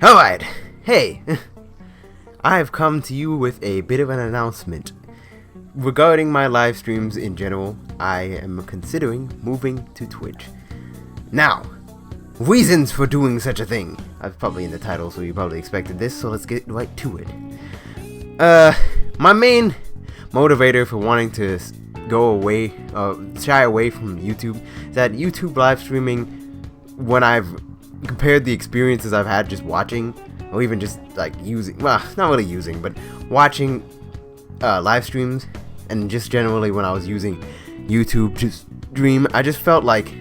Alright, hey, I have come to you with a bit of an announcement. Regarding my live streams in general, I am considering moving to Twitch. Now, reasons for doing such a thing. I was probably in the title, so you probably expected this, so let's get right to it. My main motivator for wanting to shy away from YouTube is that YouTube live streaming, when I've compared the experiences I've had just watching, or even just like using, well, not really using, but watching live streams, and just generally when I was using YouTube to stream, I just felt like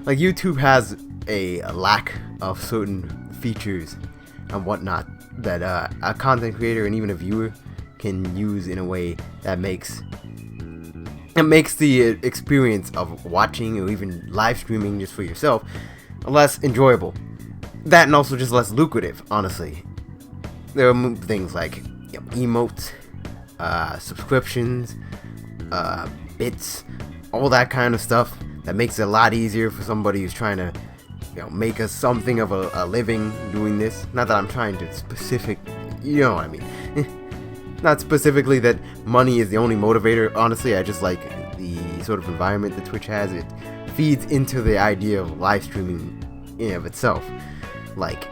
YouTube has a lack of certain features and whatnot that a content creator and even a viewer can use in a way that makes the experience of watching or even live streaming just for yourself less enjoyable. That and also just less lucrative, honestly. There are things like emotes, subscriptions, bits, all that kind of stuff that makes it a lot easier for somebody who's trying to make something of a living doing this. Not that I'm trying to you know what I mean. Not specifically that money is the only motivator. Honestly, I just like the sort of environment that Twitch has. It feeds into the idea of live streaming in and of itself. Like,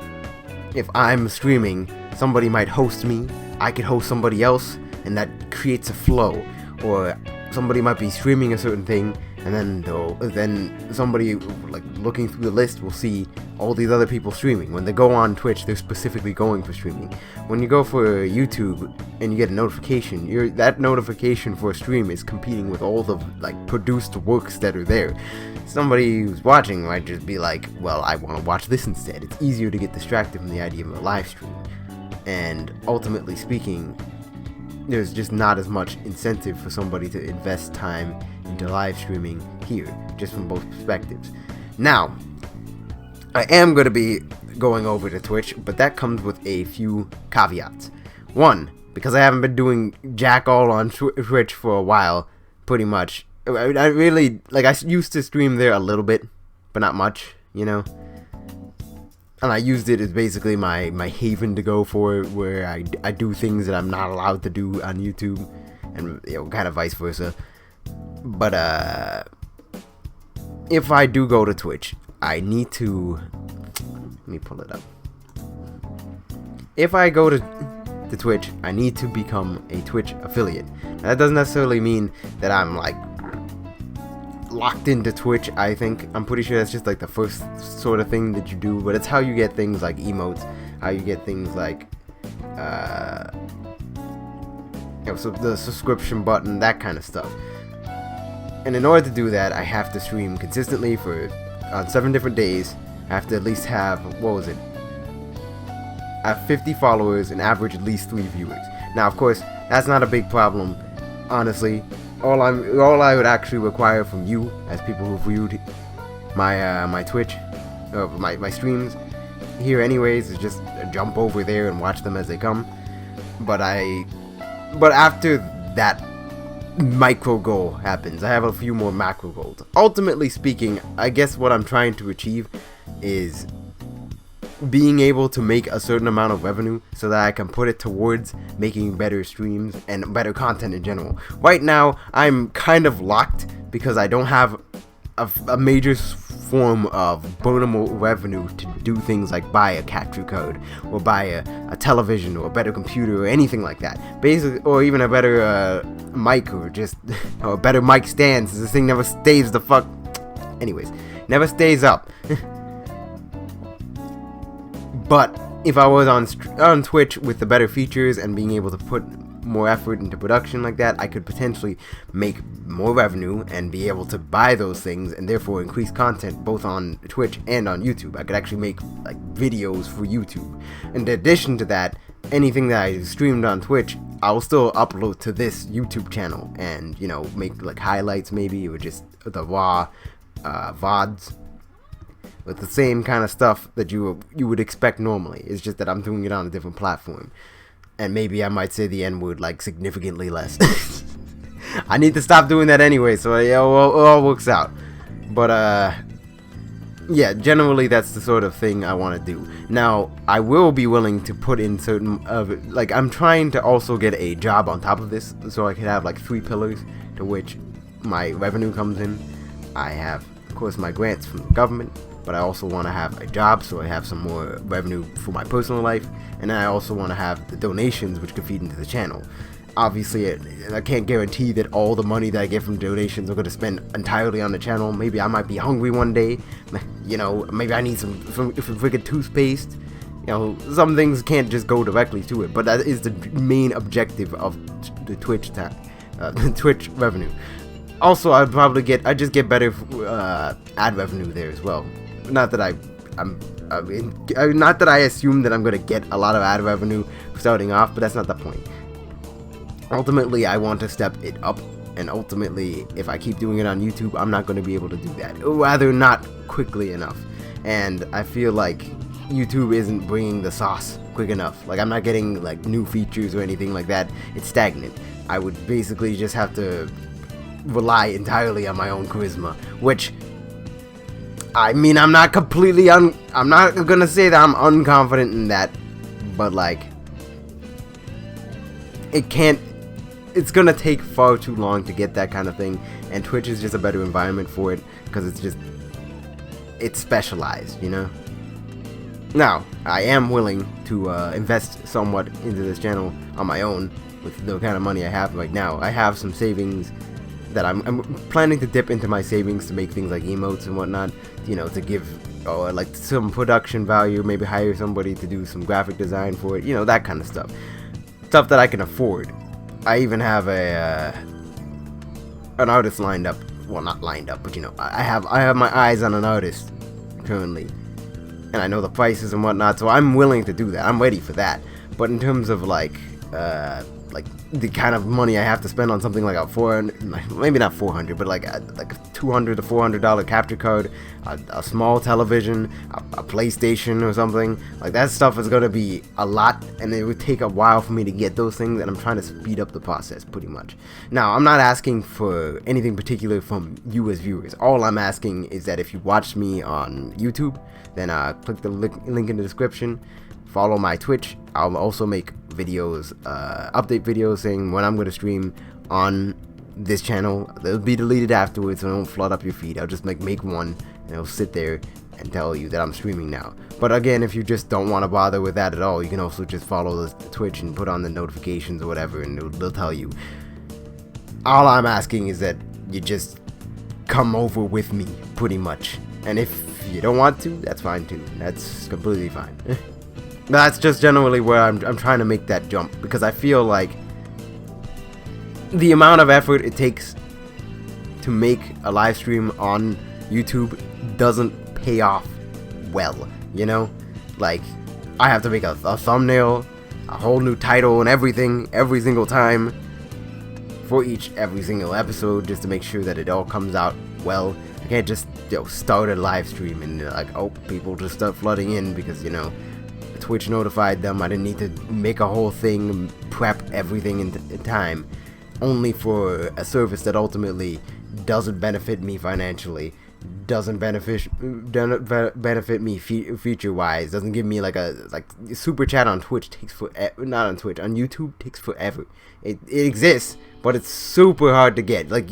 if I'm streaming, somebody might host me, I could host somebody else, and that creates a flow. Or somebody might be streaming a certain thing, and then somebody like looking through the list will see all these other people streaming. When they go on Twitch, they're specifically going for streaming. When you go for YouTube and you get a notification, that notification for a stream is competing with all the produced works that are there. Somebody who's watching might just be like, well, I want to watch this instead. It's easier to get distracted from the idea of a live stream. And ultimately speaking, there's just not as much incentive for somebody to invest time into live streaming here, just from both perspectives. Now, I am going to be going over to Twitch, but that comes with a few caveats. One, because I haven't been doing jack all on Twitch for a while, pretty much. I really, I used to stream there a little bit, but not much, And I used it as basically my haven to go for, where I do things that I'm not allowed to do on YouTube, and kind of vice versa. But if I do go to Twitch, I need to, let me pull it up. If I go to Twitch, I need to become a Twitch affiliate. Now, that doesn't necessarily mean that I'm locked into Twitch. I'm pretty sure that's just the first sort of thing that you do, but it's how you get things like emotes, how you get things like so the subscription button, that kind of stuff. And in order to do that, I have to stream consistently on 7 different days. I have to at least have, I have 50 followers and average at least 3 viewers. Now, of course, that's not a big problem, honestly. All I would actually require from you, as people who viewed my Twitch, my streams here anyways, is just jump over there and watch them as they come. But after that micro goal happens, I have a few more macro goals. Ultimately speaking, I guess what I'm trying to achieve is being able to make a certain amount of revenue so that I can put it towards making better streams and better content in general. Right now, I'm kind of locked because I don't have a major form of burnable revenue to do things like buy a capture card or buy a television or a better computer or anything like that. Basically, or even a better mic or a better mic stand, since this thing never stays never stays up. But if I was on Twitch with the better features and being able to put more effort into production like that, I could potentially make more revenue and be able to buy those things and therefore increase content both on Twitch and on YouTube. I could actually make videos for YouTube. In addition to that, anything that I streamed on Twitch, I will still upload to this YouTube channel and make highlights maybe, or just the raw VODs. With the same kind of stuff that you would expect normally. It's just that I'm doing it on a different platform. And maybe I might say the N-word significantly less. I need to stop doing that anyway, so it all works out. But yeah, generally that's the sort of thing I want to do. Now, I will be willing to put in certain like, I'm trying to also get a job on top of this, so I could have like 3 pillars to which my revenue comes in. I have, of course, my grants from the government, but I also want to have a job so I have some more revenue for my personal life, and then I also want to have the donations which could feed into the channel. Obviously, I can't guarantee that all the money that I get from donations are going to spend entirely on the channel. Maybe I might be hungry one day, you know, maybe I need some freaking toothpaste. You know, some things can't just go directly to it, but that is the main objective of the Twitch Twitch revenue. Also, I'd just get better ad revenue there as well. Not that not that I assume that I'm going to get a lot of ad revenue starting off, but that's not the point. Ultimately, I want to step it up, and ultimately, if I keep doing it on YouTube, I'm not going to be able to do that, or rather not quickly enough. And I feel like YouTube isn't bringing the sauce quick enough. Like, I'm not getting like new features or anything like that. It's stagnant. I would basically just have to rely entirely on my own charisma, which, I mean, I'm not completely I'm not gonna say that I'm unconfident in that, but like, it's gonna take far too long to get that kind of thing, and Twitch is just a better environment for it, because it's specialized, you know? Now, I am willing to invest somewhat into this channel on my own, with the kind of money I have right now. I have some savings that I'm planning to dip into my savings to make things like emotes and whatnot, you know, to give like some production value, maybe hire somebody to do some graphic design for it, you know, that kind of stuff that I can afford. I even have an artist lined up. Well, not lined up, but you know, I have my eyes on an artist currently, and I know the prices and whatnot, so I'm willing to do that. I'm ready for that. But in terms of like the kind of money I have to spend on something like a 400, maybe not 400, but like a $200 to $400 capture card, a small television, a PlayStation or something, like that stuff is gonna be a lot, and it would take a while for me to get those things, and I'm trying to speed up the process pretty much. Now, I'm not asking for anything particular from you as viewers. All I'm asking is that if you watch me on YouTube, then click the link in the description, follow my Twitch. I'll also make videos, update videos saying when I'm going to stream on this channel. They'll be deleted afterwards, so I don't flood up your feed. I'll just make one, and it'll sit there and tell you that I'm streaming now. But again, if you just don't want to bother with that at all, you can also just follow the Twitch and put on the notifications or whatever, and they'll tell you. All I'm asking is that you just come over with me, pretty much. And if you don't want to, that's fine too. That's completely fine. That's just generally where I'm trying to make that jump, because I feel like the amount of effort it takes to make a live stream on YouTube doesn't pay off well, you know? Like, I have to make a thumbnail, a whole new title and everything every single time for every single episode, just to make sure that it all comes out well. I can't just, start a live stream and like, oh, people just start flooding in because, you know, Twitch notified them. I didn't need to make a whole thing, prep everything in time, only for a service that ultimately doesn't benefit me financially, doesn't benefit me feature wise, doesn't give me like super chat on Twitch takes not on Twitch, on YouTube takes forever. It exists, but it's super hard to get. Like,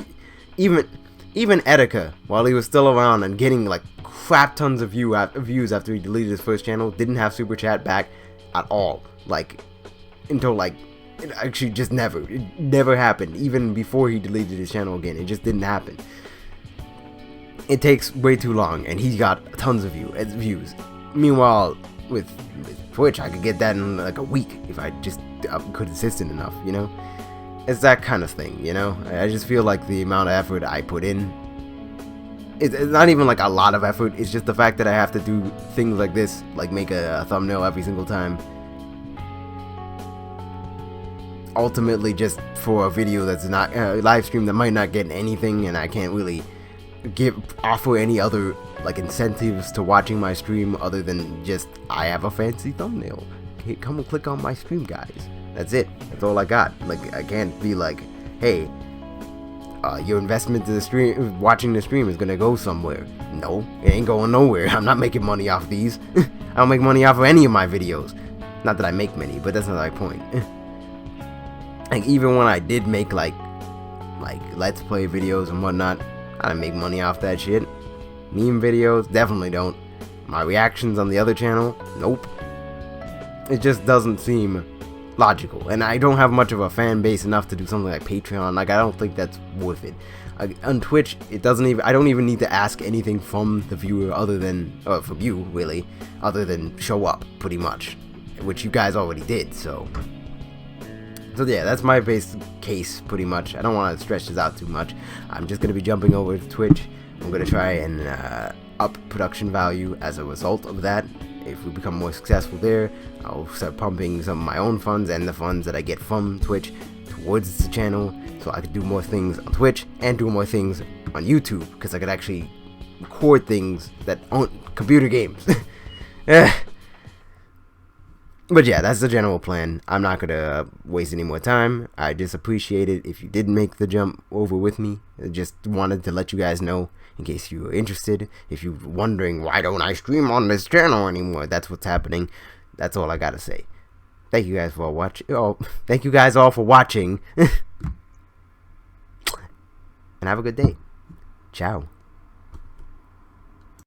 even Etika, while he was still around and getting like crap tons of views after he deleted his first channel, didn't have super chat back at all, like, until like, it actually just never happened. Even before he deleted his channel again, it just didn't happen. It takes way too long, and he got tons of views. Meanwhile, with Twitch, I could get that in like a week if I just consistent enough, you know? It's that kind of thing, you know? I just feel like the amount of effort I put in, it's not even like a lot of effort. It's just the fact that I have to do things like this, like make a thumbnail every single time, ultimately just for a video that's not live stream that might not get anything, and I can't really offer any other like incentives to watching my stream other than just, I have a fancy thumbnail, okay, come and click on my stream, guys. That's it. That's all I got. Like, I can't be like, hey, your investment to the stream, watching the stream, is gonna go somewhere. No, it ain't going nowhere. I'm not making money off these. I don't make money off of any of my videos. Not that I make many, but that's not my point. Like, even when I did make like let's play videos and whatnot, I didn't make money off that shit. Meme videos, definitely don't. My reactions on the other channel, nope. It just doesn't seem logical, and I don't have much of a fan base enough to do something like Patreon. Like, I don't think that's worth it. On Twitch, it doesn't even, I don't even need to ask anything from the viewer other than, or from you really, other than show up, pretty much, which you guys already did. So yeah, that's my base case pretty much. I don't want to stretch this out too much. I'm just gonna be jumping over to Twitch. I'm gonna try and up production value as a result of that. If we become more successful there, I'll start pumping some of my own funds and the funds that I get from Twitch towards the channel, so I could do more things on Twitch and do more things on YouTube, because I could actually record things that aren't computer games. But yeah, that's the general plan. I'm not gonna waste any more time. I just appreciate it if you did make the jump over with me. I just wanted to let you guys know, in case you were interested. If you're wondering, why don't I stream on this channel anymore? That's what's happening. That's all I gotta say. Thank you guys for watching. Oh, thank you guys all for watching. And have a good day. Ciao.